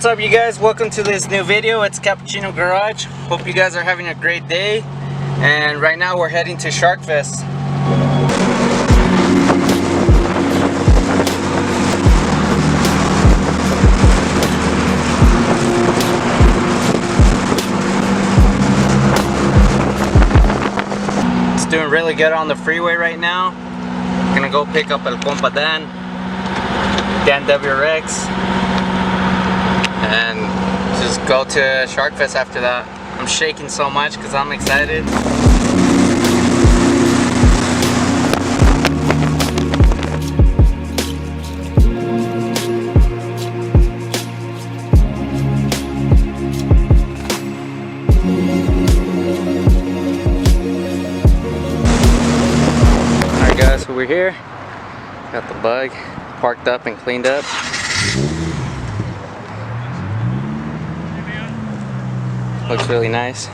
What's up, you guys? Welcome to this new video. It's Cappuccino Garage. Hope you guys are having a great day. And right now we're heading to Shark Fest. It's doing really good on the freeway right now. Gonna go pick up El Compa Dan WRX, and just go to Shark Fest after that. I'm shaking so much because I'm excited. Alright guys, so we're here. Got the Bug parked up and cleaned up. Looks really nice.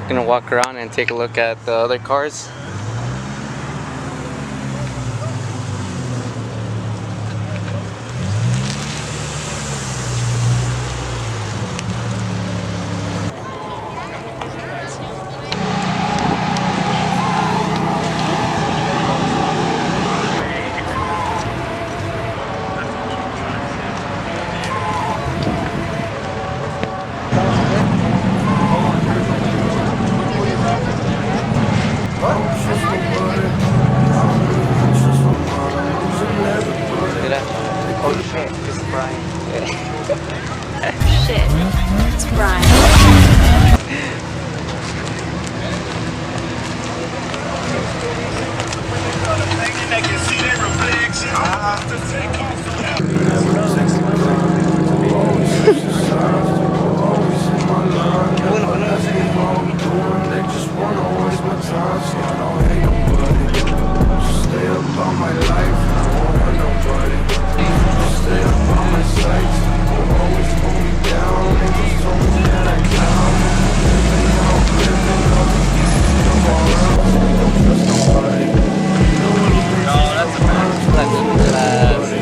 Gonna walk around and take a look at the other cars. Oh shit, it's Brian. Shit, it's Brian.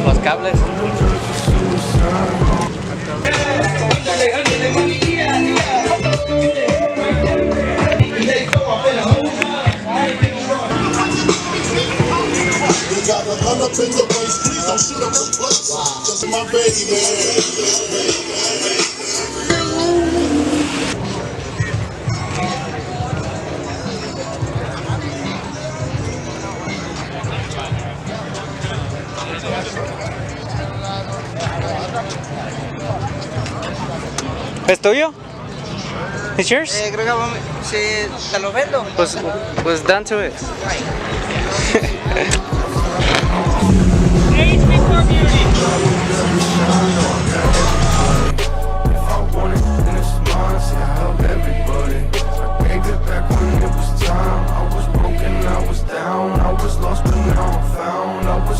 Los cables. ¿Es tuyo? It's yours? Creo que si te lo vendo. Was done to it. Age before beauty. I was broken, I was down, I was lost, but now I'm found. I was